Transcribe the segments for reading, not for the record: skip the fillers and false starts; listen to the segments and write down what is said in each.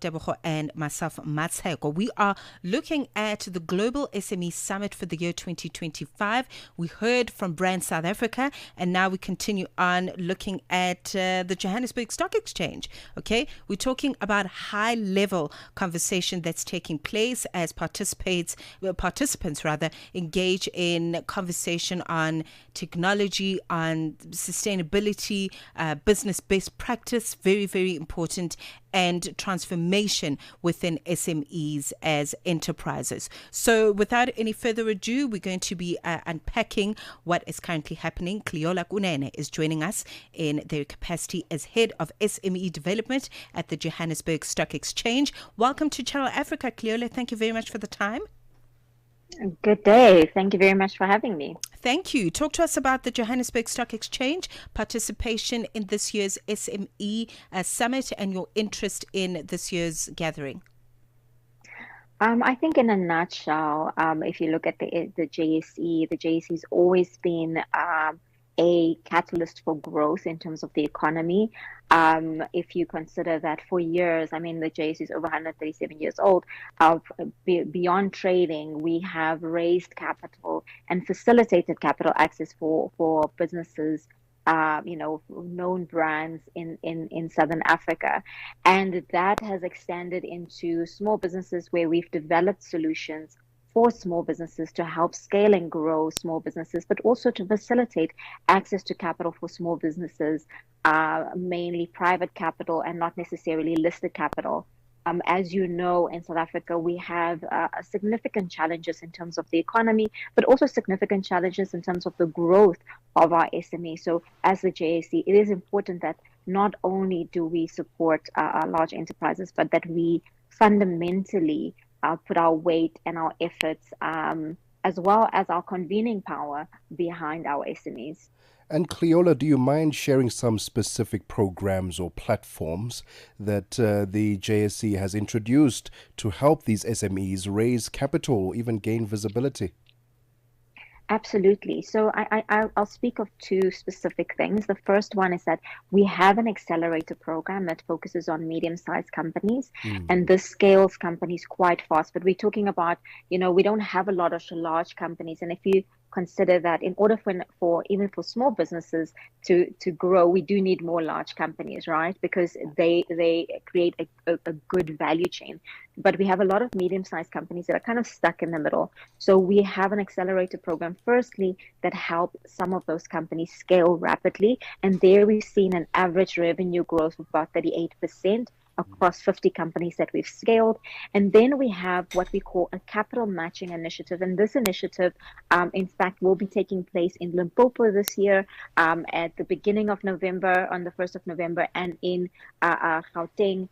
Tebogo and myself, Mmatsheko. We are looking at the Global SME Summit for the year 2025. We heard from Brand South Africa, and now we continue on looking at the Johannesburg Stock Exchange. Okay, we're talking about high-level conversation that's taking place as participants engage in conversation on technology, on sustainability, business best practice, very, very important, and transformation within SMEs as enterprises. So without any further ado, we're going to be unpacking what is currently happening. Cleola Kunene is joining us in their capacity as Head of SME Development at the Johannesburg Stock Exchange. Welcome to Channel Africa, Cleola. Thank you very much for the time. Good day. Thank you very much for having me. Thank you. Talk to us about the Johannesburg Stock Exchange, participation in this year's SME Summit, and your interest in this year's gathering. I think in a nutshell, if you look at the JSE's always been a catalyst for growth in terms of the economy. If you consider that for years, the JSE is over 137 years old. Beyond trading, we have raised capital and facilitated capital access for businesses, known brands in Southern Africa. And that has extended into small businesses where we've developed solutions for small businesses to help scale and grow small businesses, but also to facilitate access to capital for small businesses, mainly private capital and not necessarily listed capital. As you know, in South Africa, we have significant challenges in terms of the economy, but also significant challenges in terms of the growth of our SME. So as the JSE, it is important that not only do we support our large enterprises, but that we fundamentally put our weight and our efforts, as well as our convening power behind our SMEs. And Cleola, do you mind sharing some specific programs or platforms that the JSE has introduced to help these SMEs raise capital or even gain visibility? Absolutely. So I'll speak of two specific things. The first one is that we have an accelerator program that focuses on medium-sized companies, and this scales companies quite fast. But we're talking about, we don't have a lot of large companies. And if you consider that in order for even for small businesses to grow, we do need more large companies, right? Because they create a good value chain. But we have a lot of medium-sized companies that are kind of stuck in the middle. So we have an accelerator program, firstly, that help some of those companies scale rapidly. And there we've seen an average revenue growth of about 38% across 50 companies that we've scaled. And then we have what we call a capital matching initiative. And this initiative, in fact, will be taking place in Limpopo this year, at the beginning of November, on the 1st of November, and in Gauteng,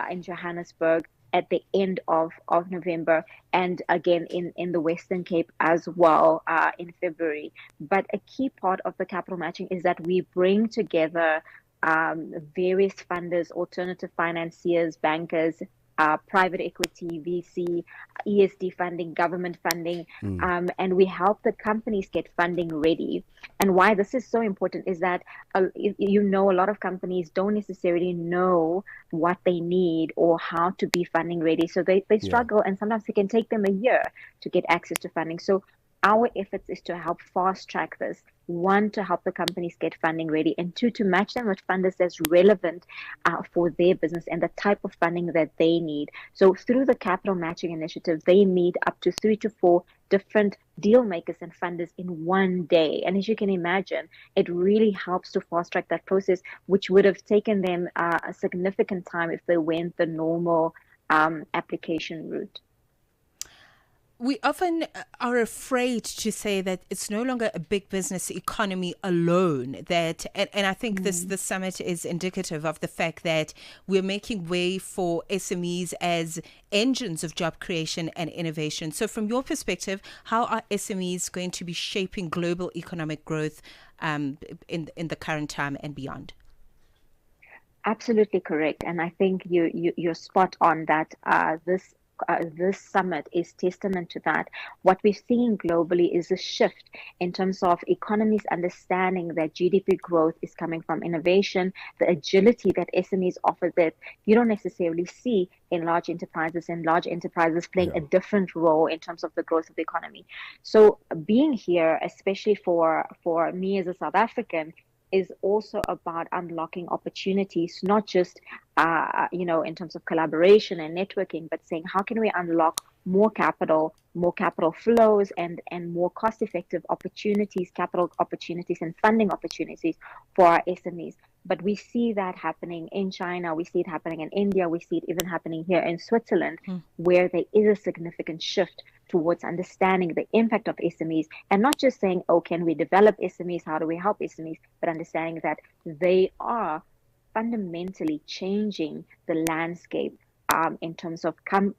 in Johannesburg, at the end of November, and again in the Western Cape as well, in February. But a key part of the capital matching is that we bring together various funders, alternative financiers, bankers, private equity, VC, ESD funding, government funding, and we help the companies get funding ready. And why this is so important is that, a lot of companies don't necessarily know what they need or how to be funding ready. So they struggle, and sometimes it can take them a year to get access to funding. So our efforts is to help fast track this. One, to help the companies get funding ready, and two, to match them with funders that's relevant for their business and the type of funding that they need. So through the capital matching initiative, they meet up to 3 to 4 different deal makers and funders in one day. And as you can imagine, it really helps to fast track that process, which would have taken them a significant time if they went the normal application route. We often are afraid to say that it's no longer a big business economy alone. And I think this summit is indicative of the fact that we're making way for SMEs as engines of job creation and innovation. So from your perspective, how are SMEs going to be shaping global economic growth in the current time and beyond? Absolutely correct. And I think you're spot on that this this summit is testament to that. What we're seeing globally is a shift in terms of economies understanding that GDP growth is coming from innovation, the agility that SMEs offer that you don't necessarily see in large enterprises, and large enterprises playing a different role in terms of the growth of the economy. So being here, especially for me as a South African, is also about unlocking opportunities, not just in terms of collaboration and networking, but saying how can we unlock more capital flows, and more cost-effective opportunities, capital opportunities, and funding opportunities for our SMEs. But we see that happening in China, we see it happening in India, we see it even happening here in Switzerland, where there is a significant shift towards understanding the impact of SMEs, and not just saying, oh, can we develop SMEs? How do we help SMEs? But understanding that they are fundamentally changing the landscape in terms of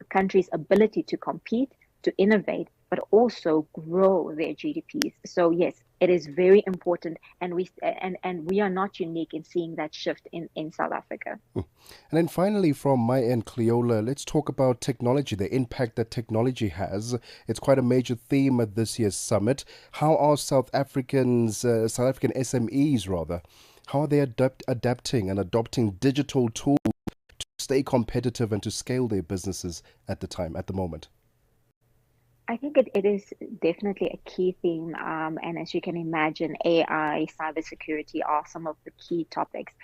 countries' ability to compete, to innovate, but also grow their GDPs. So yes, it is very important, and we are not unique in seeing that shift in South Africa. And then finally, from my end, Cleola, let's talk about technology, the impact that technology has. It's quite a major theme at this year's summit. How are South African SMEs rather, how are they adapting and adopting digital tools to stay competitive and to scale their businesses at the moment? I think it is definitely a key theme. And as you can imagine, AI, cybersecurity are some of the key topics.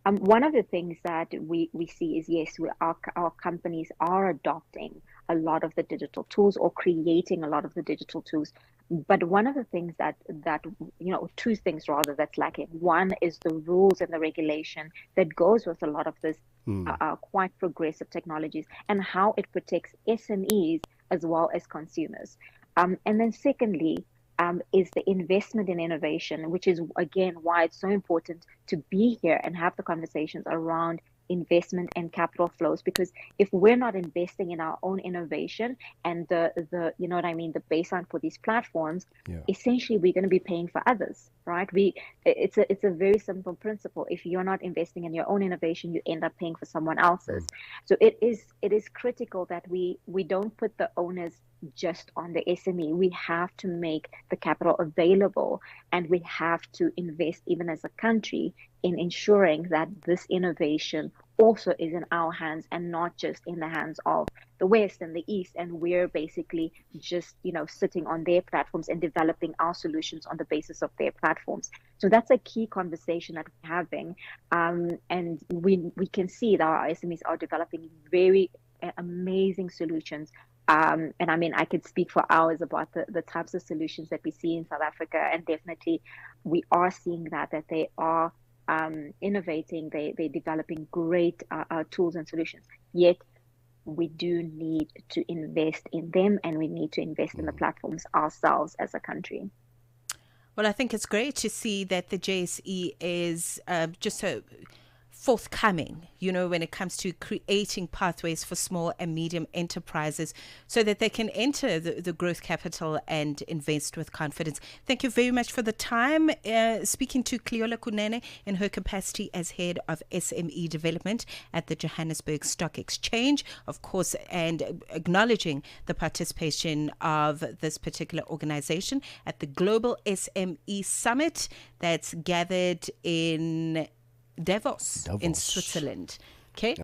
One of the things that we see is, yes, our companies are adopting a lot of the digital tools, or creating a lot of the digital tools. But one of the things that two things rather that's lacking. One is the rules and the regulation that goes with a lot of this quite progressive technologies, and how it protects SMEs as well as consumers. And then secondly, is the investment in innovation, which is, again, why it's so important to be here and have the conversations around investment and capital flows. Because if we're not investing in our own innovation and the the baseline for these platforms, essentially we're going to be paying for others, right? It's a very simple principle. If you're not investing in your own innovation, you end up paying for someone else's. So it is critical that we don't put the onus just on the SME. We have to make the capital available, and we have to invest even as a country in ensuring that this innovation also is in our hands and not just in the hands of the West and the East, and we're basically just sitting on their platforms and developing our solutions on the basis of their platforms. So that's a key conversation that we're having, and we can see that our SMEs are developing very amazing solutions. And I mean, I could speak for hours about the types of solutions that we see in South Africa, and definitely we are seeing that they are innovating, they're developing great tools and solutions. Yet we do need to invest in them, and we need to invest in the platforms ourselves as a country. Well, I think it's great to see that the JSE is just so forthcoming, when it comes to creating pathways for small and medium enterprises so that they can enter the growth capital and invest with confidence. Thank you very much for the time. Speaking to Cleola Kunene in her capacity as head of SME Development at the Johannesburg Stock Exchange, of course, and acknowledging the participation of this particular organization at the Global SME Summit that's gathered in Davos in Switzerland. Okay.